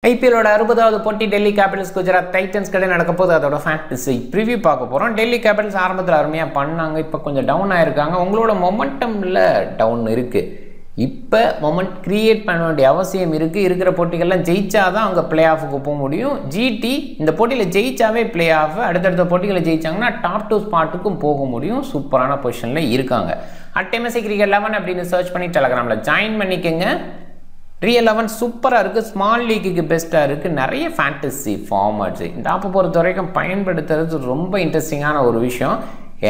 ஐபிஎல்லோட 60வது போட்டி Delhi Capitals Gujarat Titans கிட்ட நடக்க போது அதோட ஃபேண்டசி ப்ரிவியூ பார்க்க போகிறோம். டெல்லி கேபிட்டல்ஸ் ஆரம்பத்தில் அருமையாக பண்ணாங்க, இப்போ கொஞ்சம் டவுன் ஆகிருக்காங்க. உங்களோட மொமெண்டமில் டவுன் இருக்குது. இப்போ மொமெண்ட் க்ரியேட் பண்ண வேண்டிய அவசியம் இருக்குது. இருக்கிற போட்டிகள்லாம் ஜெயிச்சா தான் அவங்க பிளே ஆஃபுக்கு போக முடியும். ஜிடி இந்த போட்டியில் ஜெயிச்சாவே பிளே ஆஃப், அடுத்தடுத்த போட்டிகளை ஜெயிச்சாங்கன்னா டாப் 2 ஸ்பாட்டுக்கும் போக முடியும். சூப்பரான பொசிஷனில் இருக்காங்க. அட்எம்எஸ்சி கிரிக்கெட் 11 அப்படின்னு சர்ச் பண்ணி டெலகிராமில் ஜாயின் பண்ணிக்கோங்க. ரியல் 11 சூப்பராக இருக்குது, ஸ்மால் லீக்குக்கு பெஸ்ட்டாக இருக்குது, நிறைய ஃபேண்டசி ஃபார்மட்ஸு இந்த ஆப்பை பொறுத்த வரைக்கும் பயன்படுத்துறது ரொம்ப இன்ட்ரெஸ்டிங்கான ஒரு விஷயம்.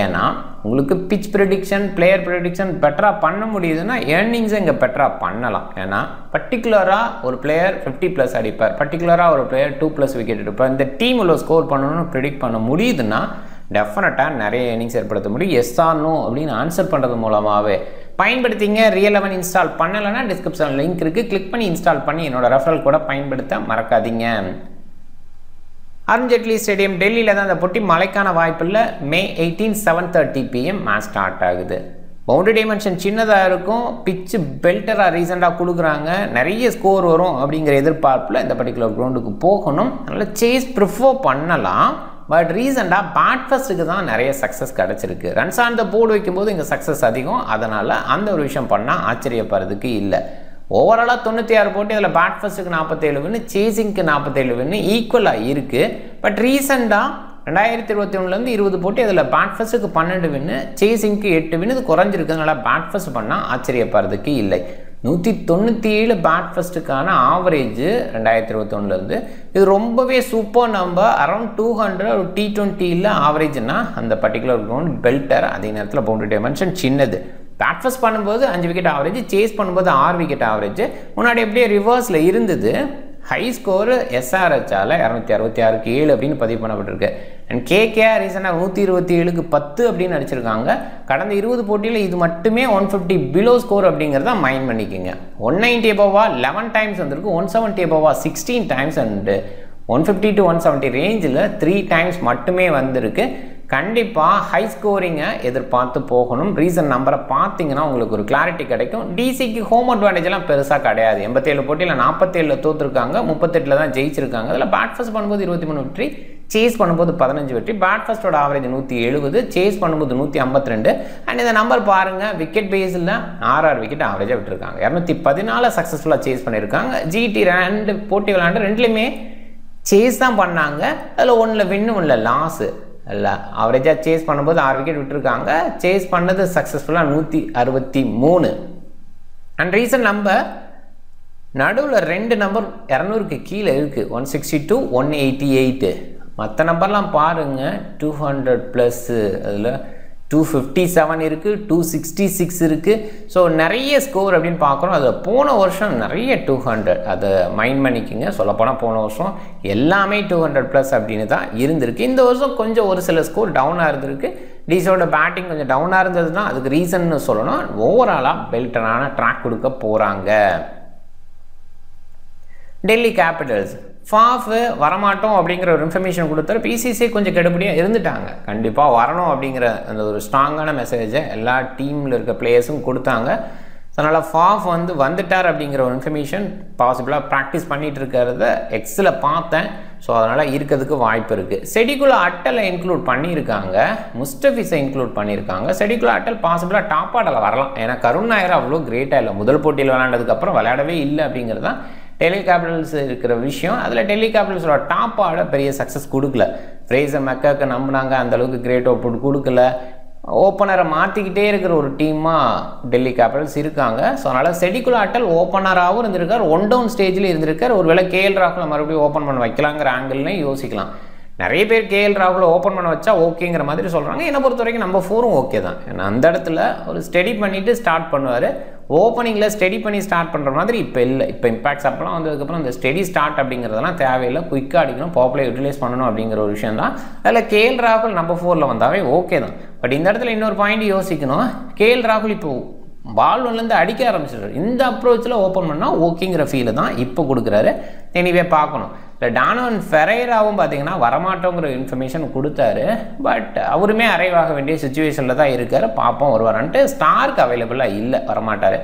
ஏன்னா உங்களுக்கு பிச் ப்ரெடிக்ஷன், பிளேயர் ப்ரெடிக்ஷன் பெட்டராக பண்ண முடியுதுன்னா ஏர்னிங்ஸை இங்கே பெட்டராக பண்ணலாம். ஏன்னா பர்டிகுலராக ஒரு பிளேயர் 50+ அடிப்பார், பர்டிகுலராக ஒரு பிளேயர் 2+ விக்கெட் எடுப்பார். இந்த டீம் உள்ள ஸ்கோர் பண்ணணும்னு ப்ரெடிக்ட் பண்ண முடியுதுன்னா டெஃபினட்டாக நிறைய ஏர்னிங்ஸ் ஏற்படுத்த முடியும். எஸ் ஆர் நோ அப்படின்னு ஆன்சர் பண்ணுறது மூலமாகவே பயன்படுத்திங்க. ரியல் 11 இன்ஸ்டால் பண்ணலைன்னா டிஸ்கிரிப்ஷன் லிங்க் இருக்குது, கிளிக் பண்ணி இன்ஸ்டால் பண்ணி என்னோட ரெஃபரல் கூட பயன்படுத்த மறக்காதீங்க. அருண்ஜேட்லி ஸ்டேடியம் டெல்லியில் தான் அந்த போட்டி, மழைக்கான வாய்ப்பில்லை. மே 18 7:30 PM மேட்ச் ஸ்டார்ட் ஆகுது. பவுண்டரி டைமென்ஷன் சின்னதாக இருக்கும், பிச்சு பெல்டராக ரீசெண்டாக கொடுக்குறாங்க, நிறைய ஸ்கோர் வரும் அப்படிங்கிற எதிர்பார்ப்பில் இந்த பர்டிகுலர் கிரவுண்டுக்கு போகணும். அதனால் சேஸ் ப்ரிஃபர் பண்ணலாம். பட் ரீசெண்டாக பேட் ஃபர்ஸ்ட்டுக்கு தான் நிறைய சக்ஸஸ் கிடச்சிருக்கு. ரன்ஸ் ஆன் த போர்டு வைக்கும்போது இங்கே சக்ஸஸ் அதிகம். அதனால் அந்த ஒரு விஷயம் பண்ணால் ஆச்சரியப்படுறதுக்கு இல்லை. ஓவராலாக 96 போட்டி, அதில் பேட் ஃபர்ஸ்ட்டுக்கு 47 வின்னு, சேசிங்க்கு 47 வின்னு ஈக்குவலாக இருக்குது. பட் ரீசெண்டாக 2021 20 போட்டி, அதில் பேட் ஃபர்ஸ்ட்டுக்கு 12 வின்னு, சேசிங்க்கு 8 வின்னு, இது குறைஞ்சிருக்கு. அதனால் பேட் ஃபர்ஸ்ட் பண்ணால் ஆச்சரியப்படுறதுக்கு இல்லை. 197 பேட் ஃபர்ஸ்ட்டுக்கான ஆவரேஜ் 2021 இது ரொம்பவே சூப்பர் நம்பர். அரௌண்ட் 200 ஒரு T20 ஆவரேஜ்னா அந்த பர்டிகுலர் கிரவுண்ட் பெல்டர். அதே நேரத்தில் பவுண்டரி டைமென்ஷன் சின்னது. பேட் ஃபர்ஸ்ட் பண்ணும்போது 5 விக்கெட் ஆவரேஜ், சேஸ் பண்ணும்போது 6 விக்கெட் ஆவரேஜ். முன்னாடி எப்படியே ரிவர்ஸில் இருந்தது. ஹை ஸ்கோரு SRHால் 266க்கு 7 அப்படின்னு பதிவு பண்ணப்பட்டிருக்கு. அண்ட் கேகேஆர் ரீசனாக 127க்கு 10 அப்படின்னு அடிச்சிருக்காங்க. கடந்த 20 போட்டியில் இது மட்டுமே 150 பிலோ ஸ்கோர் அப்படிங்கிறத மைண்ட் பண்ணிக்கோங்க. 190 எபோவா 11 டைம்ஸ் வந்திருக்கு, 170 எபோவா 16 டைம்ஸ், அண்டு 150 to 170 ரேஞ்சில் 3 டைம்ஸ் மட்டுமே வந்திருக்கு. கண்டிப்பாக ஹை ஸ்கோரிங்கை எதிர்பார்த்து போகணும். ரீசன் நம்பரை பார்த்தீங்கன்னா உங்களுக்கு ஒரு கிளாரிட்டி கிடைக்கும். டிசிக்கு ஹோம் அட்வான்டேஜ்லாம் பெருசாக கிடையாது. 87 போட்டியில் 47 தோற்றுருக்காங்க, 38 தான் ஜெயிச்சிருக்காங்க. அதில் பேட் ஃபர்ஸ்ட் பண்ணும்போது 23 வெற்றி, சேஸ் பண்ணும்போது 15 வெற்றி. பேட் ஃபர்ஸ்டோட ஆவரேஜ் 170, சேஸ் பண்ணும்போது 152. அண்ட் இந்த நம்பர் பாருங்கள், விக்கெட் பேஸில் 6 விக்கெட் ஆவரேஜாக விட்டுருக்காங்க. 214 சக்ஸஸ்ஃபுல்லாக சேஸ் பண்ணியிருக்காங்க. ஜிடி 2 போட்டி விளையாண்டு 2லையுமே சேஸ் தான் பண்ணாங்க. அதில் 1 வின்னு 1 லாஸு இல்லை. ஆவரேஜாக சேஸ் பண்ணும்போது 6 விக்கெட் விட்டுருக்காங்க. சேஸ் பண்ணது சக்ஸஸ்ஃபுல்லாக 163. அண்ட் ரீசன் நம்பர் நடுவில் 2 நம்பர் 200க்கு கீழே இருக்குது, 162 188. மற்ற நம்பர்லாம் பாருங்கள் 200+, அதில் 257 இருக்குது, 266 இருக்குது. ஸோ நிறைய ஸ்கோர் அப்படின்னு பார்க்குறோம். அதில் போன வருஷம் நிறைய 200, அதை மைண்ட் பண்ணிக்கோங்க. சொல்லப்போனால் போன வருஷம் எல்லாமே 200+ அப்படின்னு தான் இருந்திருக்கு. இந்த வருஷம் கொஞ்சம் ஒரு சில ஸ்கோர் டவுனாக இருந்திருக்கு. டிசியோட பேட்டிங் கொஞ்சம் டவுனாக இருந்தது தான் அதுக்கு ரீசன்னு சொல்லணும். ஓவராலாக பெல்டரான ட்ராக் கொடுக்க போகிறாங்க. டெல்லி கேபிட்டல்ஸ் ஃபாஃப் வரமாட்டோம் அப்படிங்கிற ஒரு இன்ஃபர்மேஷன் கொடுத்தாரு. பிசிசி கொஞ்சம் கெடுபடியாக இருந்துட்டாங்க. கண்டிப்பாக வரணும் அப்படிங்கிற அந்த ஒரு ஸ்ட்ராங்கான மெசேஜை எல்லா டீமில் இருக்க பிளேயர்ஸும் கொடுத்தாங்க. அதனால் ஃபாஃப் வந்துட்டார் அப்படிங்கிற ஒரு இன்ஃபர்மேஷன் பாசிபிளாக ப்ராக்டிஸ் பண்ணிகிட்டு இருக்கிறத எக்ஸில் பார்த்தேன். ஸோ அதனால் இருக்கிறதுக்கு வாய்ப்பு இருக்குது. செடிகுலா அட்டலை இன்க்ளூட் பண்ணியிருக்காங்க, முஸ்டபிஸை இன்க்ளூட் பண்ணியிருக்காங்க. செடிகுலா அட்டல் பாசிபிளாக டாப் ஆர்டரில் வரலாம். ஏன்னா கருண் நாயர் அவ்வளோ கிரேட்டாக இல்லை, முதல் போட்டியில் விளையாண்டதுக்கப்புறம் விளையாடவே இல்லை அப்படிங்கிறது தான் டெல்லி கேபிட்டல்ஸ் இருக்கிற விஷயம். அதில் டெல்லி கேபிட்டல்ஸோட டாப் ஆட பெரிய சக்ஸஸ் கொடுக்கல. ஃப்ரேசர் மெக்காக்கு நம்பினாங்க, அந்தளவுக்கு கிரேட் அவுட்புட் கொடுக்கல. ஓப்பனரை மாற்றிக்கிட்டே இருக்கிற ஒரு டீமாக டெல்லி கேபிட்டல்ஸ் இருக்காங்க. ஸோ அதனால் செடிகுலா அட்டல் ஓப்பனராகவும் இருந்திருக்கார், 1 டவுன் ஸ்டேஜில் இருந்திருக்கார். ஒருவேளை கேஎல் ராகுலை மறுபடியும் ஓப்பன் பண்ண வைக்கலாங்கிற ஆங்கிள்னு யோசிக்கலாம். நிறைய பேர் கேஎல் ராகுலை ஓப்பன் பண்ண வச்சா ஓகேங்கிற மாதிரி சொல்கிறாங்க. என்னை பொறுத்த வரைக்கும் நம்பர் 4 ஓகே தான். ஏன்னா அந்த இடத்துல ஒரு ஸ்டடி பண்ணிவிட்டு ஸ்டார்ட் பண்ணுவார். ஓப்பனிங்கில் ஸ்டடி பண்ணி ஸ்டார்ட் பண்ணுற மாதிரி இப்போ இல்லை. இப்போ இம்பாக்ட்ஸ் அப்போலாம் வந்ததுக்கப்புறம் அந்த ஸ்டெடி ஸ்டார்ட் அப்படிங்கிறதெல்லாம் தேவையில்லை. குயிக்காக அடிக்கணும், பாப்புலர் யூட்டிலைஸ் பண்ணணும் அப்படிங்கிற ஒரு விஷயம் தான். அதில் கேஎல் ராகுல் நம்பர் 4 வந்தாவே ஓகே தான். பட் இந்த இடத்துல இன்னொரு பாயிண்ட் யோசிக்கணும். கேஎல் ராகுல் இப்போ பால் 1லேருந்து அடிக்க ஆரம்பிச்சிடுறாரு. இந்த அப்ரோச்சில் ஓப்பன் பண்ணால் ஓகேங்கிற ஃபீலை தான் இப்போ கொடுக்குறாரு. எனிவே பார்க்கணும். இல்லை டானோவன் ஃபெரைராவும் பார்த்தீங்கன்னா வரமாட்டோங்கிற இன்ஃபர்மேஷன் கொடுத்தாரு. பட் அவருமே அரைவாக வேண்டிய சுச்சுவேஷனில் தான் இருக்கார். பார்ப்போம் வருவாரான்ட்டு. ஸ்டார்க் அவைலபிளாக இல்லை, வரமாட்டார்.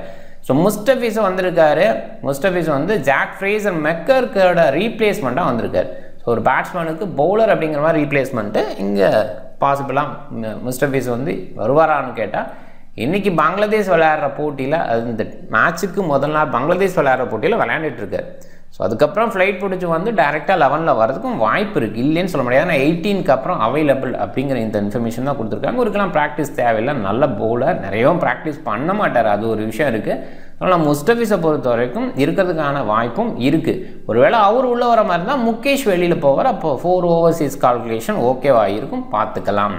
ஸோ முஸ்டபிஸ் வந்திருக்காரு. முஸ்டபிஸ் வந்து ஜாக் ஃப்ரேசர் மெக்கர்க்கோட ரீப்ளேஸ்மெண்ட்டாக வந்திருக்காரு. ஸோ ஒரு பேட்ஸ்மேனுக்கு பவுலர் அப்படிங்கிற மாதிரி ரீப்ளேஸ்மெண்ட்டு இங்கே பாசிபிளாக முஸ்டபிஸ் வந்து வருவாரான்னு கேட்டால், இன்றைக்கி பங்களாதேஷ் விளையாடுற போட்டியில் அது இந்த மேட்ச்சுக்கு முதல் நாள் பங்களாதேஷ் விளையாடுற போட்டியில் விளையாண்டுட்டுருக்காரு. ஸோ அதுக்கப்புறம் ஃப்ளைட் பிடிச்சி வந்து டேரெக்டாக 11ல் வரதுக்கும் வாய்ப்பு இருக்குது, இல்லைன்னு சொல்ல முடியாது. ஆனால் 18க்கு அப்புறம் அவைலபிள் அப்படிங்கிற இந்த இன்ஃபர்மேஷன் தான் கொடுத்துருக்காங்க. ஒருக்கெல்லாம் ப்ராக்டிஸ் தேவையில்லை, நல்ல பவுலர், நிறையவும் ப்ராக்டிஸ் பண்ண மாட்டார், அது ஒரு விஷயம் இருக்குது. அதனால் முஸ்டபிஸை பொறுத்த வரைக்கும் இருக்கிறதுக்கான வாய்ப்பும் இருக்குது. ஒருவேளை அவர் உள்ளே வர மாதிரி இருந்தால் முகேஷ் வெளியில் போவார், அப்போ 4 ஓவர்சீஸ் கால்குலேஷன் ஓகேவாக இருக்கும், பார்த்துக்கலாம்.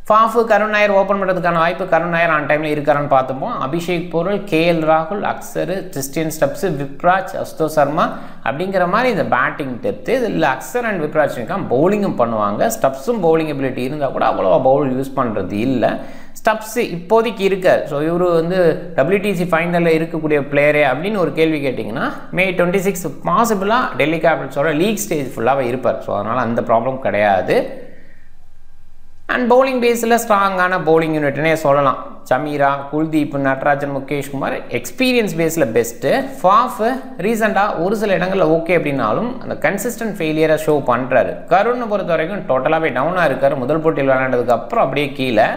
ஃபாஃபு கருண் நாயர் ஓப்பன் பண்ணுறதுக்கான வாய்ப்பு, கருண் நாயர் ஆன் டைமில் இருக்காரான்னு பார்த்துப்போம். அபிஷேக் பொருள், கேஎல் ராகுல், அக்சர், கிறிஸ்டியன் ஸ்டப்ஸு, விப்ராஜ், அஸ்தோ சர்மா அப்படிங்கிற மாதிரி இந்த பேட்டிங் டெப்த்து. இதில் அக்சர் அண்ட் விப்ராஜ் பவுலிங்கும் பண்ணுவாங்க. ஸ்டப்ஸும் பவுலிங் எபிலிட்டி இருந்தால் கூட அவ்வளோவா பவுல் யூஸ் பண்ணுறது இல்லை. ஸ்டப்ஸு இப்போதைக்கு இருக்கார். ஸோ இவர் வந்து WTC ஃபைனலில் இருக்கக்கூடிய பிளேயரே அப்படின்னு ஒரு கேள்வி கேட்டிங்கன்னா, May 26 பாசிபிளாக டெல்லி கேபிட்டல்ஸோட லீக் ஸ்டேஜ் ஃபுல்லாகவே இருப்பார். ஸோ அதனால் அந்த ப்ராப்ளம் கிடையாது. அண்ட் பவுலிங் பேஸில் ஸ்ட்ராங்கான பவுலிங் யூனிட்னே சொல்லலாம். சமீரா, குல்தீப், நட்ராஜன், முகேஷ் குமார் எக்ஸ்பீரியன்ஸ் பேஸில் பெஸ்ட்டு. ஃபாஃப் ரீசெண்டாக ஒரு சில இடங்களில் ஓகே அப்படின்னாலும் அந்த கன்சிஸ்டன்ட் ஃபெயிலியரை ஷோ பண்ணுறாரு. கருணை பொறுத்த வரைக்கும் டோட்டலாகவே டவுனாக இருக்கார். முதல் போட்டியில் விளையாண்டதுக்கு அப்புறம் அப்படியே கீழே.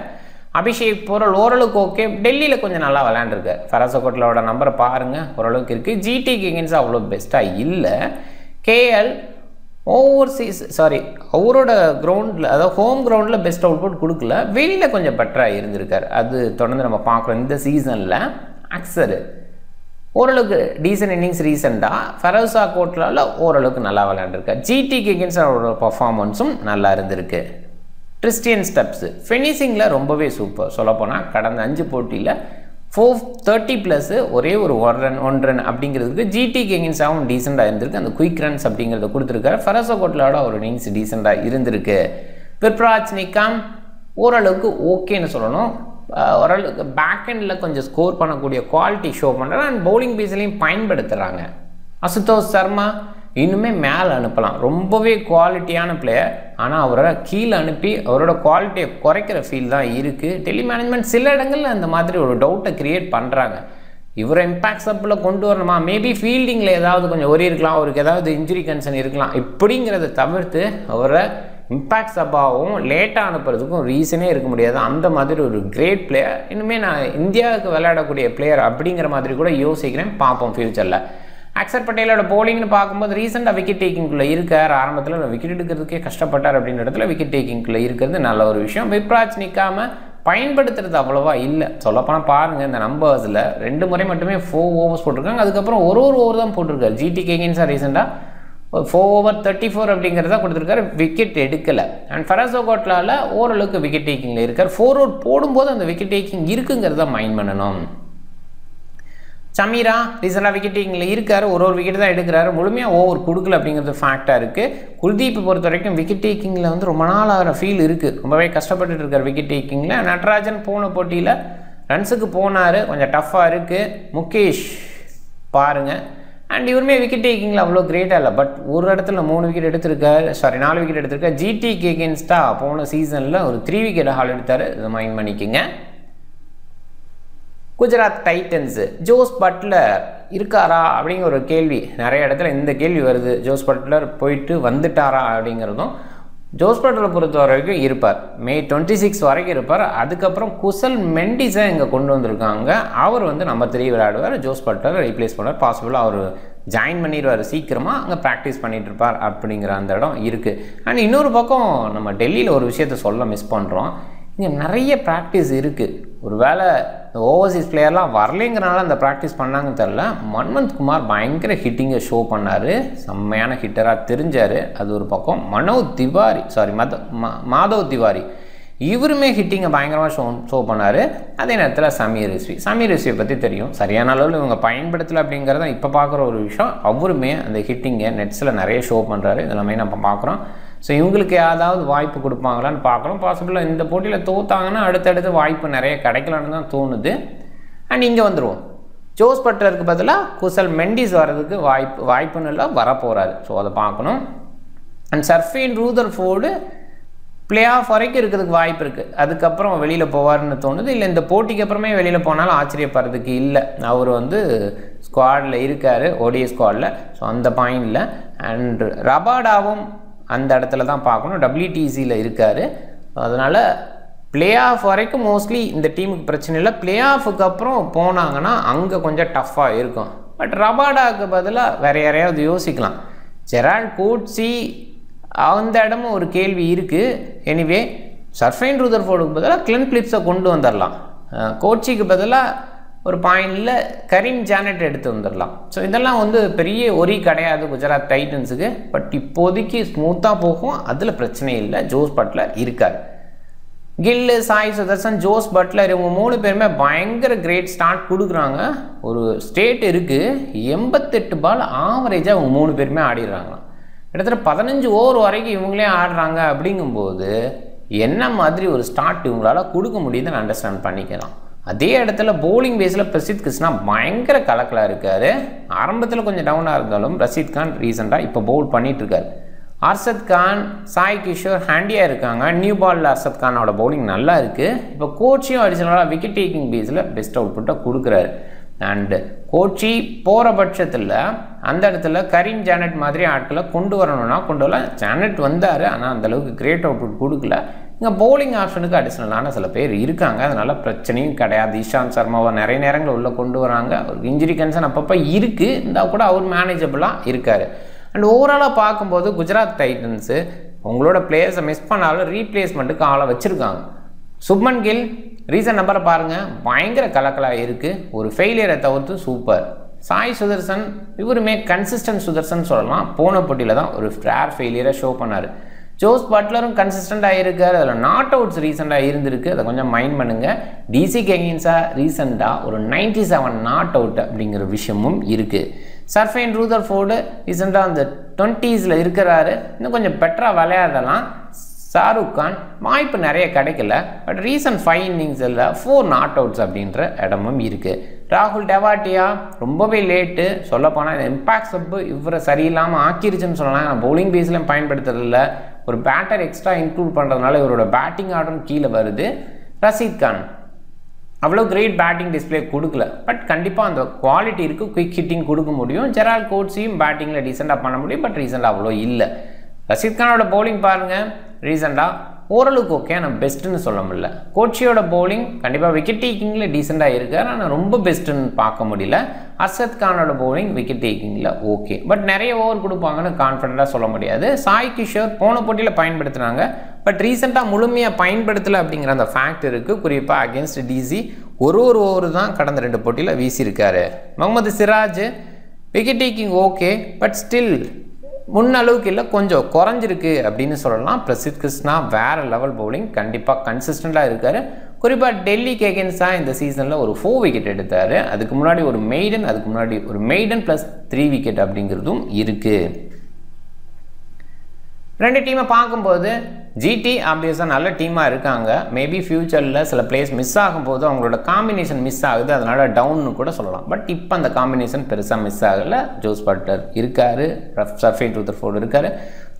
அபிஷேக் பொருள் ஓரளவுக்கு ஓகே, டெல்லியில் கொஞ்சம் நல்லா விளையாண்டுருக்கார். ஃபராசோகோட்லோட நம்பரை பாருங்கள், ஓரளவுக்கு இருக்குது. ஜிடிக்கு எகென்ஸ்ட் அவ்வளோ பெஸ்ட்டாக இல்லை. கேஎல் அவரோட கிரவுண்டில், அதாவது ஹோம் கிரவுண்டில் பெஸ்ட் அவுட்புட் கொடுக்கல, வெளியில் கொஞ்சம் பெட்டராக இருந்திருக்கார். அது தொடர்ந்து நம்ம பார்க்குறோம் இந்த சீசனில். அக்சர் ஓரளவுக்கு டீசன்ட் இன்னிங்ஸ் ரீசெண்டாக. ஃபராசோகோட்லாவில் ஓரளவுக்கு நல்லா விளையாண்டுருக்கார். ஜிடிக்கு எகென்ஸ்ட் அவரோட பர்ஃபார்மன்ஸும் நல்லா இருந்திருக்கு. கிறிஸ்டியன் ஸ்டப்ஸு ஃபினிஷிங்கில் ரொம்பவே சூப்பர். சொல்லப்போனால் கடந்த 5 போட்டியில் 430+ ஒரே ஒரு 1 ரன் அப்படிங்கிறதுக்கு ஜிடிக்கு எகென்ஸ்டாகவும் டீசெண்டாக இருந்திருக்கு. அந்த குயிக் ரன்ஸ் அப்படிங்கிறத கொடுத்துருக்காரு. ஃபராசோகோட்லாவோட ஒரு இன்னிங்ஸ் டீசெண்டாக இருந்திருக்கு. விப்ராஜ் நிக்காம் ஓரளவுக்கு ஓகேன்னு சொல்லணும். ஓரளவுக்கு பேக் எண்டில் கொஞ்சம் ஸ்கோர் பண்ணக்கூடிய குவாலிட்டி ஷோ பண்ணுறாங்க. அண்ட் பவுலிங் பேஸ்லையும் பயன்படுத்துகிறாங்க. அசுதோஷ் சர்மா இன்னுமே மேலே அனுப்பலாம், ரொம்பவே குவாலிட்டியான பிளேயர். ஆனால் அவரை கீழே அனுப்பி அவரோட குவாலிட்டியை குறைக்கிற ஃபீல் தான் இருக்குது. டெல்லி மேனேஜ்மெண்ட் சில இடங்களில் அந்த மாதிரி ஒரு டவுட்டை க்ரியேட் பண்ணுறாங்க. இவரை இம்பேக்ட் சப்பில் கொண்டு வரணுமா, மேபி ஃபீல்டிங்கில் ஏதாவது கொஞ்சம் ஒரே இருக்கலாம், அவருக்கு ஏதாவது இன்ஜுரி கன்சர்ன் இருக்கலாம். இப்படிங்கிறத தவிர்த்து அவரை இம்பேக்ட் சப்பாகவும் லேட்டாக அனுப்புறதுக்கும் ரீசனே இருக்க முடியாது. அந்த மாதிரி ஒரு கிரேட் பிளேயர், இன்னுமே நான் இந்தியாவுக்கு விளையாடக்கூடிய பிளேயர் அப்படிங்கிற மாதிரி கூட யோசிக்கிறேன். பார்ப்போம் ஃப்யூச்சரில். அக்சர் பட்டேலோட போலிங்னு பார்க்கும்போது ரீசெண்டாக விக்கெட் டேக்கிங்குள்ளே இருக்கார். ஆரம்பத்தில் விக்கெட் எடுக்கிறதுக்கே கஷ்டப்பட்டார் அப்படின்ற இடத்துல விக்கெட் டேக்கிங்குள்ளே இருக்கிறது நல்ல ஒரு விஷயம். விப்ராஜ் நிற்காமல் பயன்படுத்துறது அவ்வளோவா இல்லை. சொல்லப்போனால் பாருங்கள், இந்த நம்பர்ஸில் 2 முறை மட்டுமே 4 ஓவர்ஸ் போட்டிருக்காங்க. அதுக்கப்புறம் ஒரு ஓவர் தான் போட்டிருக்காரு. ஜிடிக்கு எகென்ஸ்டாக ரீசெண்டாக 4 ஓவர் 34 அப்படிங்கிறத கொடுத்துருக்காரு. விக்கெட் எடுக்கலை. அண்ட் ஃபராசோகோட்லாவில் ஓரளவுக்கு விக்கெட் டேக்கிங்கில் இருக்கார். 4 ஓவர் போடும்போது அந்த விக்கெட் டேக்கிங் இருக்குங்கிறத மைண்ட் பண்ணணும். சமீரா ரீசெண்டாக விக்கெட் டேக்கிங்கில் இருக்கார். ஒரு விக்கெட் தான் எடுக்கிறாரு, முழுமையாக ஓவர் கொடுக்கல அப்படிங்கிறது ஃபேக்டாக இருக்குது. குல்தீப் பொறுத்த வரைக்கும் விக்கெட் டேக்கிங்கில் வந்து ரொம்ப நாள் ஆகிற ஃபீல் இருக்குது, ரொம்பவே கஷ்டப்பட்டுட்டு இருக்கார் விக்கெட் டேக்கிங்கில். நட்ராஜன் போன போட்டியில் ரன்ஸுக்கு போனார், கொஞ்சம் டஃப்பாக இருக்குது. முகேஷ் பாருங்கள், அண்ட் இவருமே விக்கெட் டேக்கிங்கில் அவ்வளோ கிரேட்டாக இல்லை. பட் ஒரு இடத்துல 3 விக்கெட் எடுத்திருக்காரு, 4 விக்கெட் எடுத்திருக்காரு. ஜிடிக்கு எகென்ஸ்டாக போன சீசனில் ஒரு 3 விக்கெட் ஹால் எடுத்தார், இதை மைண்ட் பண்ணிக்கோங்க. குஜராத் டைட்டன்ஸு ஜோஸ் பட்லர் இருக்காரா அப்படிங்கிற ஒரு கேள்வி நிறைய இடத்துல இந்த கேள்வி வருது. ஜோஸ் பட்லர் போயிட்டு வந்துட்டாரா அப்படிங்கிறதும். ஜோஸ் பட்லரை பொறுத்த வரைக்கும் இருப்பார், May 26 வரைக்கும் இருப்பார். அதுக்கப்புறம் குசல் மெண்டிஸை இங்கே கொண்டு வந்திருக்காங்க. அவர் வந்து நம்பர் 3 விளையாடுவார். ஜோஸ் பட்லரை ரீப்ளேஸ் பண்ணுவார். பாசிபிளாக அவர் ஜாயின் பண்ணிடுவார், சீக்கிரமாக அங்கே ப்ராக்டிஸ் பண்ணிகிட்டு இருப்பார் அப்படிங்கிற அந்த இடம் இருக்குது. அண்ட் இன்னொரு பக்கம் நம்ம டெல்லியில் ஒரு விஷயத்த சொல்ல மிஸ் பண்ணுறோம். இங்கே நிறைய ப்ராக்டிஸ் இருக்குது. ஒரு வேளை இந்த ஓவர்சீஸ் பிளேயர்லாம் வரலைங்கிறனால அந்த ப்ராக்டிஸ் பண்ணாங்கன்னு தெரில. மன்மந்த் குமார் பயங்கர ஹிட்டிங்கை ஷோ பண்ணார், செம்மையான ஹிட்டராக தெரிஞ்சார். அது ஒரு பக்கம். மாதவ் திவாரி இவருமே ஹிட்டிங்கை பயங்கரமாக ஷோ பண்ணார். அதே நேரத்தில் சமீர் ரிஸ்வியை பற்றி தெரியும், சரியான அளவில் இவங்க பயன்படுத்தலை அப்படிங்கிறத இப்போ பார்க்குற ஒரு விஷயம். அவருமே அந்த ஹிட்டிங்கை நெட்ஸில் நிறைய ஷோ பண்ணுறாரு, இதெல்லாமே நம்ம பார்க்குறோம். ஸோ இவங்களுக்கு ஏதாவது வாய்ப்பு கொடுப்பாங்களான்னு பார்க்குறோம். பாசிபிளாக இந்த போட்டியில் தோத்தாங்கன்னா அடுத்தடுத்து வாய்ப்பு நிறைய கிடைக்கலான்னு தான் தோணுது. அண்ட் இங்கே வந்துடுவோம். ஜோஸ் பட்லருக்கு பதிலாக குசல் மெண்டிஸ் வர்றதுக்கு வாய்ப்புன்னு இல்லை, வரப்போகிறாரு. ஸோ அதை பார்க்கணும். அண்ட் சர்ஃபீன் ரூதர்ஃபோர்டு பிளே ஆஃப் வரைக்கும் இருக்கிறதுக்கு வாய்ப்பு இருக்குது. அதுக்கப்புறம் வெளியில் போவார்னு தோணுது. இல்லை இந்த போட்டிக்கு அப்புறமே வெளியில் போனாலும் ஆச்சரியப்படுறதுக்கு இல்லை. அவர் வந்து ஸ்குவாடில் இருக்கார், ஓடிஐ ஸ்குவாடில். ஸோ அந்த பாயிண்டில் அண்ட் ரபாடாவும் அந்த இடத்துல தான் பார்க்கணும், WTCயில் இருக்கார். அதனால் பிளே ஆஃப் வரைக்கும் மோஸ்ட்லி இந்த டீமுக்கு பிரச்சனை இல்லை. பிளே ஆஃபுக்கு அப்புறம் போனாங்கன்னா அங்கே கொஞ்சம் டஃப்பாக இருக்கும். பட் ரபாடாவுக்கு பதிலாக வேறு யாரையாவது யோசிக்கலாம். ஜெரால்ட் கோட்ஸி அந்த இடமும் ஒரு கேள்வி இருக்குது. எனிவே சர்ஃபைன் ரூதர்ஃபோர்டுக்கு பதிலாக கிளென் பிலிப்ஸை கொண்டு வந்துடலாம். கோட்சிக்கு பதிலாக ஒரு பாயிண்டில் கரீம் ஜானட் எடுத்து வந்துடலாம். ஸோ இதெல்லாம் வந்து பெரிய ஒரே கிடையாது குஜராத் டைட்டன்ஸுக்கு. பட் இப்போதைக்கு ஸ்மூத்தாக போகும், அதில் பிரச்சனை இல்லை. ஜோஸ் பட்லர் இருக்கார். கில்லு, சாய் சுதர்சன், ஜோஸ் பட்லர் இவங்க 3 பேருமே பயங்கர கிரேட் ஸ்டார்ட் கொடுக்குறாங்க. ஒரு ஸ்டேட் இருக்குது, 88 பால் ஆவரேஜாக அவங்க 3 பேருமே ஆடிடுறாங்களாம். கிட்டத்தட்ட 15 ஓவர் வரைக்கும் இவங்களே ஆடுறாங்க. அப்படிங்கும்போது என்ன மாதிரி ஒரு ஸ்டார்ட் இவங்களால் கொடுக்க முடியுதுன்னு அண்டர்ஸ்டாண்ட் பண்ணிக்கலாம். அதே இடத்துல போலிங் பேஸில் பிரசித் கிருஷ்ணா பயங்கர கலக்கலாக இருக்கார். ஆரம்பத்தில் கொஞ்சம் டவுனாக இருந்தாலும் ரஷீத் கான் ரீசெண்டாக இப்போ பவுல் பண்ணிகிட்ருக்கார். அர்ஷத் கான், சாய் கிஷோர் ஹேண்டியாக இருக்காங்க. நியூ பாலில் அர்ஷத் கானோட பவுலிங் நல்லா இருக்குது. இப்போ கோச்சியும் அடிஷனலாக விக்கெட் டேக்கிங் பேஸில் பெஸ்ட் அவுட்புட்டை கொடுக்குறாரு. அண்டு கோச்சி போகிற பட்சத்தில் அந்த இடத்துல கரீம் ஜானட் மாதிரி ஆட்களை கொண்டு வரணும்னா கொண்டு வரலாம். ஜானட் வந்தார், ஆனால் அந்தளவுக்கு கிரேட் அவுட்புட் கொடுக்கல. இங்கே பவுலிங் ஆப்ஷனுக்கு அடிஷ்னலான சில பேர் இருக்காங்க, அதனால் பிரச்சனையும் கிடையாது. இஷாந்த் சர்மாவை நிறைய நேரங்கள் உள்ளே கொண்டு வராங்க. ஒரு இன்ஜுரி கன்சர்ன் அப்பப்போ இருக்குது, இருந்தால் கூட அவர் மேனேஜபிளாக இருக்கார். அண்ட் ஓவராலாக பார்க்கும்போது குஜராத் டைட்டன்ஸு உங்களோட பிளேயர்ஸை மிஸ் பண்ணாலும் ரீப்ளேஸ்மெண்ட்டுக்கு ஆளை வச்சுருக்காங்க. சுப்மன் கில் ரீசன் நம்பரை பாருங்கள், பயங்கர கலக்கலாக இருக்குது. ஒரு ஃபெயிலியரை தவிர்த்து சூப்பர். சாய் சுதர்சன் இவருமே கன்சிஸ்டன்ட் சுதர்சன் சொல்லலாம். போன போட்டியில் தான் ஒரு ரேர் ஃபெயிலியரை ஷோ பண்ணார். ஜோஸ் பட்லரும் கன்சிஸ்டண்ட்டாக இருக்கார். அதில் நாட் அவுட்ஸ் ரீசெண்டாக இருந்திருக்கு, அதை கொஞ்சம் மைண்ட் பண்ணுங்கள். டிசி கெகின்ஸாக ரீசெண்டாக ஒரு 97 நாட் அவுட் அப்படிங்கிற விஷயமும் இருக்குது. சர்ஃபைன் ரூதர்ஃபோர்டு ரீசெண்டாக அந்த 20s இருக்கிறாரு, இன்னும் கொஞ்சம் பெட்டராக விளையாடலாம். ஷாருக் கான் வாய்ப்பு நிறைய கிடைக்கல, பட் ரீசன்ட் 5 இன்னிங்ஸில் 4 நாட் அவுட்ஸ் அப்படின்ற இடமும் இருக்குது. ராகுல் டெவாட்டியா ரொம்பவே லேட்டு, சொல்லப்போனால் இந்த இம்பாக்ட் சப்பு இவரை சரியில்லாமல் ஆக்கிருச்சுன்னு சொல்லலாம். நான் பவுலிங் பேஸ்லையும் பயன்படுத்துறதில்ல, ஒரு பேட்டர் எக்ஸ்ட்ரா இன்க்ளூட் பண்ணுறதுனால இவரோட பேட்டிங் ஆர்டரும் கீழே வருது. ரஷீத் கான் அவ்வளோ கிரேட் பேட்டிங் டிஸ்பிளே கொடுக்கல, பட் கண்டிப்பாக அந்த குவாலிட்டி இருக்குது, குயிக் ஹிட்டிங் கொடுக்க முடியும். ஜெரால்ட் கோட்ஸியும் பேட்டிங்கில் டீசெண்டாக பண்ண முடியும், பட் ரீசெண்டாக அவ்வளோ இல்லை. ரஷீத் கானோட பவுலிங் பாருங்கள், ரீசெண்டாக ஓரளவுக்கு ஓகே, ஆனால் பெஸ்ட்டுன்னு சொல்ல முடியல. கோச்சியோட பவுலிங் கண்டிப்பாக விக்கெட் டேக்கிங்கில் டீசெண்டாக இருக்கார், ஆனால் ரொம்ப பெஸ்ட்டுன்னு பார்க்க முடியல. அர்ஷத் கானோட பவுலிங் விக்கெட் டேக்கிங்கில் ஓகே, பட் நிறைய ஓவர் கொடுப்பாங்கன்னு கான்ஃபிடண்ட்டாக சொல்ல முடியாது. சாய் கிஷோர் போன போட்டியில் பயன்படுத்தினாங்க, பட் ரீசெண்டாக முழுமையாக பயன்படுத்தலை அப்படிங்கிற அந்த ஃபேக்ட் இருக்குது. குறிப்பாக அகேன்ஸ்ட் டிசி ஒரு ஓவர் தான் கடந்த 2 போட்டியில் வீசியிருக்காரு. Mohammed Siraj wicket taking okay, but still முன்னளவுக்கு இல்லை, கொஞ்சம் குறைஞ்சிருக்கு அப்படின்னு சொல்லலாம். பிரசித் கிருஷ்ணா வேறு லெவல் பவுலிங், கண்டிப்பாக கன்சிஸ்டண்ட்டாக இருக்கார். குறிப்பாக டெல்லிக்கு எகென்ஸ்டாக இந்த சீசனில் ஒரு 4 விக்கெட் எடுத்தார். அதுக்கு முன்னாடி ஒரு மெய்டன், அதுக்கு முன்னாடி ஒரு மெய்டன் ப்ளஸ் 3 விக்கெட் அப்படிங்கிறதும் இருக்குது. 2 டீமை பார்க்கும்போது ஜிடி ஆப்வியஸாக நல்ல டீமாக இருக்காங்க. மேபி ஃப்யூச்சரில் சில பிளேஸ் மிஸ் ஆகும்போது அவங்களோட காம்பினேஷன் மிஸ் ஆகுது, அதனால் டவுன்னு கூட சொல்லலாம். பட் இப்போ அந்த காம்பினேஷன் பெருசாக மிஸ் ஆகலை. ஜோஸ் பட்லர் இருக்கார், சர்ஃபைன் ரூதர்ஃபோர்டு இருக்கார்.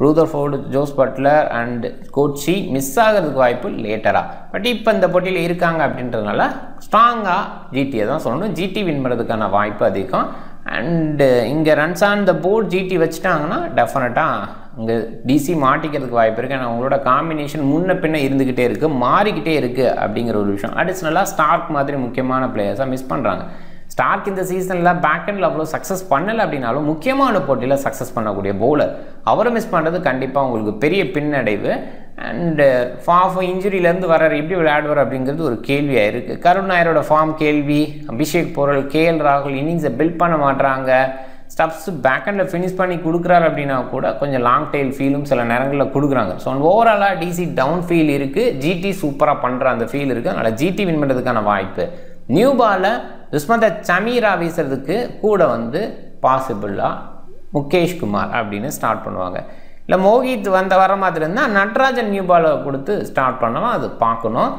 Rutherford, Jos Buttler and Coetzee miss ஆகிறதுக்கு வாய்ப்பு லேட்டராக, பட் இப்போ இந்த போட்டியில் இருக்காங்க அப்படின்றதுனால ஸ்ட்ராங்காக ஜிடியை தான் சொல்லணும். ஜிடி வின் பண்ணுறதுக்கான வாய்ப்பு அதிகம். அண்டு இங்கே runs on the board GT வச்சுட்டாங்கன்னா டெஃபினட்டாக இங்கே டிசி மாட்டிக்கிறதுக்கு வாய்ப்பு இருக்குது. ஏன்னா அவங்களோட காம்பினேஷன் முன்ன பின்ன இருந்துக்கிட்டே இருக்குது, மாறிக்கிட்டே இருக்குது அப்படிங்கிற ஒரு விஷயம். அடிஷ்னலாக ஸ்டார்க் மாதிரி முக்கியமான பிளேயர்ஸாக மிஸ் பண்ணுறாங்க. ஸ்டார்க் இந்த சீசனில் பேக் எண்டில் அவ்வளோ சக்ஸஸ் பண்ணலை அப்படின்னாலும் முக்கியமான போட்டியில் சக்ஸஸ் பண்ணக்கூடிய பவுலர், அவரை மிஸ் பண்ணுறது கண்டிப்பாக உங்களுக்கு பெரிய பின்னடைவு. அண்டு ஃபார்ம் இன்ஜுரியிலேருந்து வர்றார், எப்படி விளையாடுவார் அப்படிங்கிறது ஒரு கேள்வியாக இருக்குது. கருண் நாயரோட ஃபார்ம் கேள்வி. அபிஷேக் போரல், கேஎல் ராகுல் இன்னிங்ஸை பில்ட் பண்ண மாட்டுறாங்க. ஸ்டப்ஸ் பேக்கெண்டில் ஃபினிஷ் பண்ணி கொடுக்குறாரு அப்படின்னா கூட கொஞ்சம் லாங் டெயில் ஃபீலும் சில நேரங்களில் கொடுக்குறாங்க. ஸோ ஓவராலாக டிசி டவுன் ஃபீல் இருக்குது, ஜிடி சூப்பராக பண்ணுற அந்த ஃபீல் இருக்குது. அதனால் ஜிடி வின் பண்ணுறதுக்கான வாய்ப்பு. நியூ பாலில் துஷ்மந்த சமீரா வீசுறதுக்கு கூட பாசிபிளாக முகேஷ் குமார் அப்படின்னு ஸ்டார்ட் பண்ணுவாங்க. இல்லை மோகித் வர மாதிரி இருந்தால் நட்ராஜன் நியூ பாலை கொடுத்து ஸ்டார்ட் பண்ணலாம், அது பார்க்கணும்.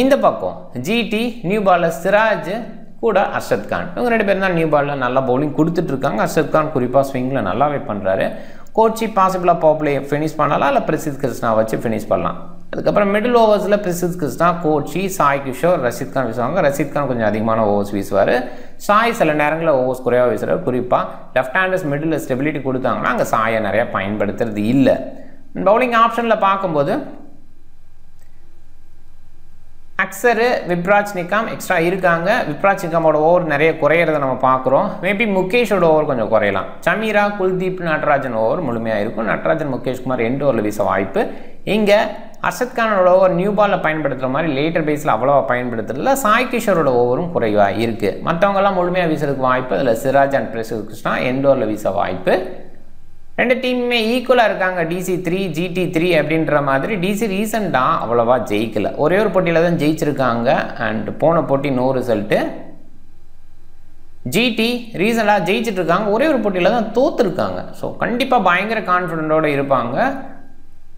இந்த பக்கம் ஜிடி நியூ பாலில் சிராஜ் கூட அர்ஷத் கான், இவங்க 2 பேரும் தான் நியூ பாலில் நல்லா பவுலிங் கொடுத்துட்ருக்காங்க. அர்ஷத் கான் குறிப்பாக ஸ்விங்கில் நல்லாவே பண்ணுறாரு. கோச்சி பாசிபிளாக பாப்புலே ஃபினிஷ் பண்ணலாம், இல்லை பிரசித் கிருஷ்ணா வச்சு ஃபினிஷ் பண்ணலாம். அதுக்கப்புறம் மிடில் ஓவர்ஸில் பிரசித் கிருஷ்ணா, கோச்சி, சாய் கிஷோர், ரஷீத் கான் வீசுவாங்க. ரஷீத் கான் கொஞ்சம் அதிகமான ஓவர்ஸ் வீசுவார். சாய் சில நேரங்களில் ஓவர்ஸ் குறைவாக வீசுகிறார். குறிப்பாக லெஃப்ட் ஹேண்டர்ஸ் மிடில் ஸ்டெபிலிட்டி கொடுத்தாங்கன்னா அங்கே சாயை நிறையா பயன்படுத்துறது இல்லை. பவுலிங் ஆப்ஷனில் பார்க்கும்போது அக்சர், விப்ராஜ் நிகாம் எக்ஸ்ட்ரா இருக்காங்க. விப்ராஜ் நிகாமோட ஓவர் நிறைய குறையிறத நம்ம பார்க்குறோம். மேபி முகேஷோட ஓவர் கொஞ்சம் குறையலாம். சமீரா, குல்தீப், நட்ராஜன் ஓவர் முழுமையாக இருக்கும். நட்ராஜன், முகேஷ்குமார் எண்டு ஓவரில் வீச வாய்ப்பு. இங்கே அர்ஷத் கானோட ஓவர் நியூ பாலில் பயன்படுத்துகிற மாதிரி லேட்டர் பேஸில் அவ்வளோவா பயன்படுத்துறதுல. சாய் கிஷோரோட ஓவரும் குறைவாக இருக்குது. மற்றவங்கெல்லாம் முழுமையாக வீசுறதுக்கு வாய்ப்பு. அதில் சிராஜ் அண்ட் பிரசித் கிருஷ்ணா எண்டு ஓவரில் வீச வாய்ப்பு. ரெண்டு டீமுமே ஈக்குவலாக இருக்காங்க. DC3 GT3 அப்படின்ற மாதிரி. DC ரீசெண்டாக அவ்வளோவா ஜெயிக்கலை. ஒரே ஒரு போட்டியில் தான் ஜெயிச்சிருக்காங்க. அண்ட் போன போட்டி நோ ரிசல்ட்டு. GT ரீசெண்டாக ஜெயிச்சிட்டு இருக்காங்க. ஒரே ஒரு போட்டியில் தான் தோற்றுருக்காங்க. ஸோ கண்டிப்பாக பயங்கர கான்ஃபிடென்ட்டோடு இருப்பாங்க.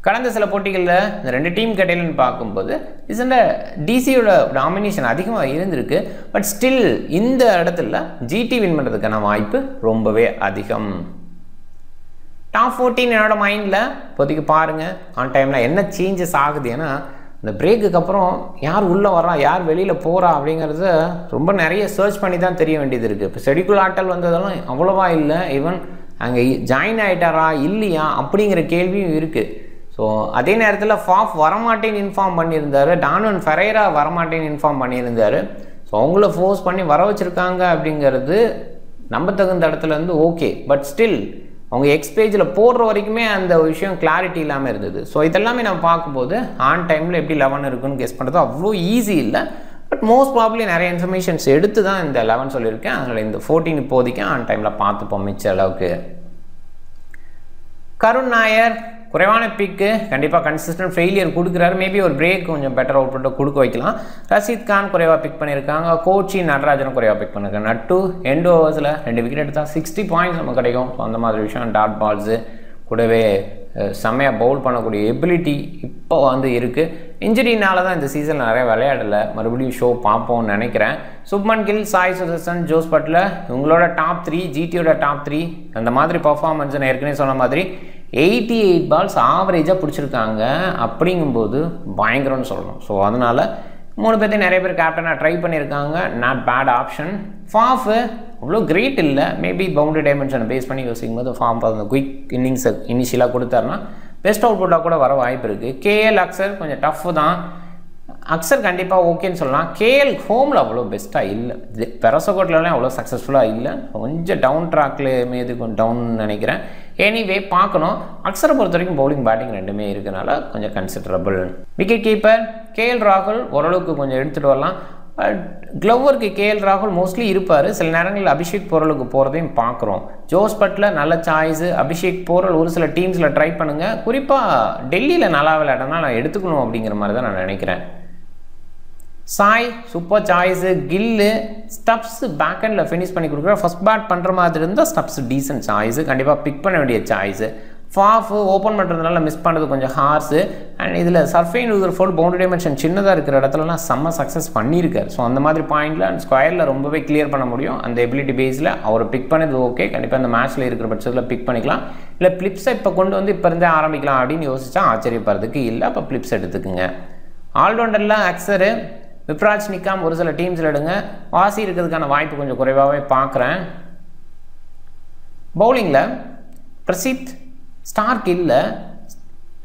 கடந்த சில போட்டிகளில் இந்த ரெண்டு டீம் கடையிலன்னு பார்க்கும்போது ரீசெண்டாக DCயோட டாமினேஷன் அதிகமாக இருந்திருக்கு. பட் ஸ்டில் இந்த இடத்துல GT வின் பண்ணுறதுக்கான வாய்ப்பு ரொம்பவே அதிகம். டாப் 14 என்னோட மைண்டில் இப்போதைக்கு பாருங்கள். ஆன் டைமில் என்ன சேஞ்சஸ் ஆகுது, ஏன்னா இந்த பிரேக்குக்கு அப்புறம் யார் உள்ளே வரா, யார் வெளியில் போகிறா அப்படிங்கிறத ரொம்ப நிறைய சர்ச் பண்ணி தான் தெரிய வேண்டியது இருக்குது. இப்போ செடிக்குள் ஆட்டல் வந்ததெல்லாம் அவ்வளோவா இல்லை. ஈவன் அங்கே ஜாயின் ஆகிட்டாரா இல்லையா அப்படிங்கிற கேள்வியும் இருக்குது. ஸோ அதே நேரத்தில் ஃபாஃப் வரமாட்டேன்னு இன்ஃபார்ம் பண்ணியிருந்தார். டானன் ஃபெரைரா வரமாட்டேன்னு இன்ஃபார்ம் பண்ணியிருந்தார். ஸோ அவங்கள ஃபோர்ஸ் பண்ணி வர வச்சுருக்காங்க அப்படிங்கிறது நம்ப தகுந்த இடத்துலேருந்து ஓகே. பட் ஸ்டில் அவங்க எக்ஸ்பேஜில் போடுற வரைக்குமே அந்த விஷயம் கிளாரிட்டி இல்லாமல் இருந்தது. ஸோ இதெல்லாமே நம்ம பார்க்கும்போது ஆன் டைமில் எப்படி 11 இருக்குன்னு கெஸ் பண்ணுறது அவ்வளோ ஈஸி இல்லை. பட் மோஸ்ட் ப்ராபப்ளி நிறைய இன்ஃபர்மேஷன்ஸ் எடுத்து தான் இந்த 11 சொல்லியிருக்கேன். அதனால் இந்த 14 இப்போதைக்கு ஆன் டைமில் பார்த்துப்போம் மிச்ச அளவுக்கு. கருண் நாயர் குறைவான பிக்கு, கண்டிப்பாக கன்சிஸ்டன்ட் ஃபெயிலியர் கொடுக்குறாரு. மேபி ஒரு பிரேக் கொஞ்சம் பெட்டர் அவுட்புட்டை கொடுக்க வைக்கலாம். ரஷீத் கான் குறைவாக பிக் பண்ணியிருக்காங்க. கோச்சி, நடராஜனும் குறைவாக பிக் பண்ணியிருக்காங்க. நட்டு எண்டு ஓவர்ஸில் 2 விக்கெட் எடுத்தால் 60 பாயிண்ட்ஸ் நமக்கு கிடைக்கும். ஸோ அந்த மாதிரி விஷயம். டாட் பால்ஸு கூடவே செம்மையாக பவுல் பண்ணக்கூடிய எபிலிட்டி இப்போ இருக்குது. இன்ஜுரினால தான் இந்த சீசன் நிறைய விளையாடலை. மறுபடியும் ஷோ பார்ப்போம்னு நினைக்கிறேன். சுப்மன் கில், சாய் சுதர்சன், ஜோஸ் பட்லர் இவங்களோட டாப் 3, GTயோட டாப் 3 அந்த மாதிரி பர்ஃபார்மன்ஸ் நான் ஏற்கனவே சொன்ன மாதிரி 88 பால்ஸ் ஆவரேஜாக பிடிச்சிருக்காங்க. அப்படிங்கும்போது பயங்கரம்னு சொல்லணும். ஸோ அதனால் 3 பேர்த்தையும் நிறைய பேர் கேப்டனாக ட்ரை பண்ணியிருக்காங்க. Not bad option. ஃபாஃப் அவ்வளோ கிரேட் இல்லை. மேபி பவுண்டரி டைமென்ஷனை பேஸ் பண்ணி யோசிக்கும் போது ஃபார்ம் அந்த குயிக் இன்னிங்ஸை இனிஷியலாக கொடுத்தாருன்னா பெஸ்ட் அவுட்புட்டாக கூட வர வாய்ப்பு இருக்குது. KL அக்சர் கொஞ்சம் டஃப் தான். அக்சர் கண்டிப்பாக ஓகேன்னு சொல்லலாம். KL ஹோமில் அவ்வளோ பெஸ்ட்டாக இல்லை. பெரசகோட்லாம் அவ்வளோ சக்ஸஸ்ஃபுல்லாக இல்லை. கொஞ்சம் டவுன் ட்ராக்ல மீது கொஞ்சம் டவுன் நினைக்கிறேன். எனிவே பார்க்கணும். அக்சரை பொறுத்த வரைக்கும் பவுலிங் பேட்டிங் ரெண்டுமே இருக்கனால கொஞ்சம் கன்சிடரபிள். விக்கெட் கீப்பர் KL ராகுல் ஓரளவுக்கு கொஞ்சம் எடுத்துகிட்டு வரலாம். பட் க்ளவருக்கு KL ராகுல் மோஸ்ட்லி இருப்பார். சில நேரங்களில் அபிஷேக் போரலுக்கு போகிறதையும் பார்க்குறோம். ஜோஸ் பட்லர் நல்ல சாய்ஸு. அபிஷேக் போரல் ஒரு சில டீம்ஸில் ட்ரை பண்ணுங்கள். குறிப்பாக டெல்லியில் நல்லா விளையாடனா நான் எடுத்துக்கணும் அப்படிங்கிற மாதிரி தான் நான் நினைக்கிறேன். Sai super choice. Gill Stubbs back handle finish பண்ணி கொடுக்குற ஃபஸ்ட் பேட் பண்ணுற மாதிரி இருந்தால் ஸ்டப்ஸ் டீசன்ட் சாய்ஸு, கண்டிப்பாக பிக் பண்ண வேண்டிய சாய்ஸு. ஃபாஃப் ஓப்பன் பண்ணுறதுனால மிஸ் பண்ணுறது கொஞ்சம் ஹார்ஸு. அண்ட் இதில் சர்ஃபைன் யூசர் பவுண்டரி டைமென்ஷன் சின்னதாக இருக்கிற இடத்துலலாம் செம்ம சக்ஸஸ் பண்ணியிருக்காரு. ஸோ அந்த மாதிரி பாயிண்டில் அண்ட் ஸ்கொயரில் ரொம்பவே கிளியர் பண்ண முடியும். அந்த எபிலிட்டி பேஸில் அவரை பிக் பண்ணது ஓகே. கண்டிப்பாக அந்த மேட்ச்சில் இருக்கிற பட்சத்தில் பிக் பண்ணிக்கலாம். இல்லை பிளிப்ஸை இப்போ கொண்டு வந்து இப்போ இருந்தே ஆரம்பிக்கலாம் அப்படின்னு யோசிச்சா ஆச்சரியப்படுறதுக்கு இல்லை. அப்போ பிளிப்ஸ் எடுத்துக்குங்க. ஆல்ரவுண்டரில் அக்சரு, விப்ராஜ் நிகாம் ஒரு சில டீம்ஸில் எடுங்க. வாசி இருக்கிறதுக்கான வாய்ப்பு கொஞ்சம் குறைவாகவே பார்க்குறேன். பவுலிங்கில் பிரசித், ஸ்டார்க் இல்லை,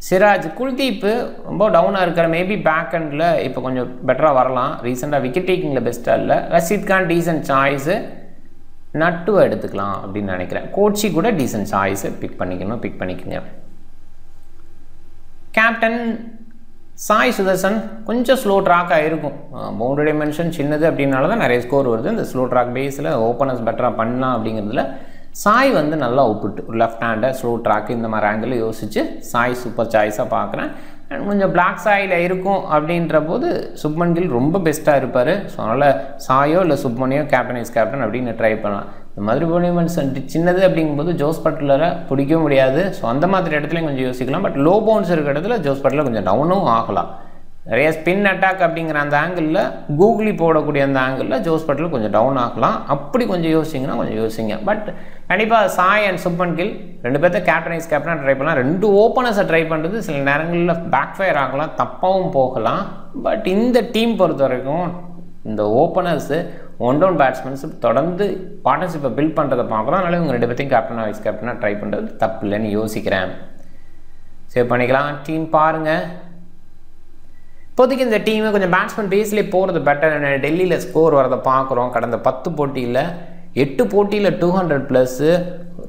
சிராஜ், குல்தீப் ரொம்ப டவுனாக இருக்கிற. மேபி பேக் ஹேண்டில் இப்போ கொஞ்சம் பெட்டராக வரலாம். ரீசெண்டாக விக்கெட் டேக்கிங்கில் பெஸ்ட்டாக இல்லை. Rashid Khan decent choice. நட்டுவை எடுத்துக்கலாம் அப்படின்னு நினைக்கிறேன். கோச்சி கூட டீசன்ட் சாய்ஸு பிக் பண்ணிக்கோங்க. கேப்டன் சாய் சுதர்சன் கொஞ்சம் ஸ்லோ ட்ராக்காக இருக்கும். பவுண்டரி டைமென்ஷன் சின்னது அப்படின்னால தான் நிறைய ஸ்கோர் வருது. இந்த ஸ்லோ ட்ராக் பேஸில் ஓப்பனர்ஸ் பெட்டராக பண்ணலாம் அப்படிங்கிறதுல சாய் வந்து நல்லா அவுட்புட். ஒரு லெஃப்ட் ஹேண்டர் ஸ்லோ ட்ராக் இந்த மாதிரி ஆங்கிள் யோசிச்சு சாய் சூப்பர் சாய்ஸாக பார்க்குறேன். அண்ட் கொஞ்சம் பிளாக் சாயில் இருக்கும் அப்படின்ற போது சுப்மன் கில் ரொம்ப பெஸ்ட்டாக இருப்பார். ஸோ அதனால் சாயோ இல்லை சுப்மனியோ கேப்டன் அப்படின்னு ட்ரை பண்ணலாம். இந்த மாதிரி பவுண்டரிமெண்ட்ஸ் சின்னது அப்படிங்கும்போது ஜோஸ் பட்லரை பிடிக்க முடியாது. ஸோ அந்த மாதிரி இடத்துலையும் கொஞ்சம் யோசிக்கலாம். பட் லோ பவுன்ஸ் இருக்கிற இடத்துல ஜோஸ் பட்லர் கொஞ்சம் டவுனும் ஆகலாம். நிறைய ஸ்பின் அட்டாக் அப்படிங்கிற அந்த ஆங்கிளில் கூகுளி போடக்கூடிய அந்த ஆங்கிளில் ஜோஸ் பட்லர் கொஞ்சம் டவுன் ஆகலாம். அப்படி கொஞ்சம் யோசிச்சிங்கன்னா கொஞ்சம் யோசிங்க. பட் கண்டிப்பாக சாய் அண்ட் சுப்மன் கில் 2 பேர்த்த கேப்டனாக ட்ரை பண்ணலாம். 2 ஓப்பனர்ஸை ட்ரை பண்ணுறது சில நேரங்களில் பேக் ஃபயர் ஆகலாம், தப்பாகவும் போகலாம். பட் இந்த டீம் பொறுத்த வரைக்கும் இந்த ஓப்பனர்ஸு ஒன் டவுன் பேட்ஸ்மேன்ஸு தொடர்ந்து பார்ட்னர்ஷிப்பை பில்ட் பண்ணுறதை பார்க்குறோம். அதனால இவங்க 2 பேர்த்தையும் கேப்டனாக வைஸ் கேப்டனாக ட்ரை பண்ணுறது தப்பு இல்லைன்னு யோசிக்கிறேன். சேவ் பண்ணிக்கலாம். டீம் பாருங்கள். இப்போதைக்கு இந்த டீமை கொஞ்சம் பேட்ஸ்மேன் பேஸ்லேயே போகிறது பெட்டர். டெல்லியில் ஸ்கோர் வரதை பார்க்குறோம். கடந்த 10 போட்டியில் 8 போட்டியில் 200+,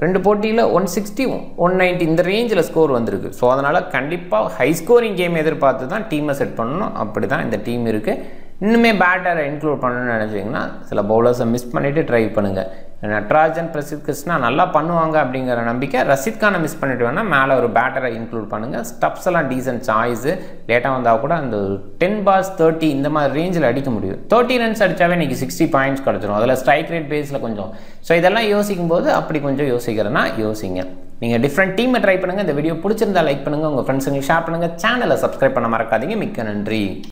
2 போட்டியில் 160, 190 இந்த ரேஞ்சில் ஸ்கோர் வந்திருக்கு. ஸோ அதனால் கண்டிப்பாக ஹை ஸ்கோரிங் கேம் எதிர்பார்த்து தான் டீமை செட் பண்ணணும். அப்படி தான் இந்த டீம் இருக்குது. இன்னுமே பேட்டரை இன்க்ளூட் பண்ணணும்னு நினச்சிங்கன்னா சில பவுலர்ஸை மிஸ் பண்ணிவிட்டு ட்ரை பண்ணுங்கள். நட்ராஜன், பிரசித் கிருஷ்ணா நல்லா பண்ணுவாங்க அப்படிங்கிற நம்பிக்கை. ரஷீத் கானை மிஸ் பண்ணிட்டு வேணால் மேலே ஒரு பேட்டரை இன்க்ளூட் பண்ணுங்கள். ஸ்டப்ஸ் எல்லாம் டீசன்ட் சாய்ஸு. லேட்டாக வந்தால் கூட அந்த 10 balls 30 இந்த மாதிரி ரேஞ்சில் அடிக்க முடியும். 30 runs அடித்தாவே இன்றைக்கி 60 points கிடச்சிரும். அதில் ஸ்ட்ரைக் ரேட் பேஸில் கொஞ்சம். ஸோ இதெல்லாம் யோசிக்கும் போது அப்படி கொஞ்சம் யோசிக்கிறேன்னா யோசிங்க. நீங்கள் டிஃப்ரெண்ட் டீமை ட்ரை பண்ணுங்கள். இந்த வீடியோ பிடிச்சிருந்தா லைக் பண்ணுங்கள், உங்கள் ஃப்ரெண்ட்ஸுங்களுக்கு ஷேர் பண்ணுங்கள். சேனலை சப்ஸ்கிரைப் பண்ண மறக்காதீங்க. மிக்க நன்றி.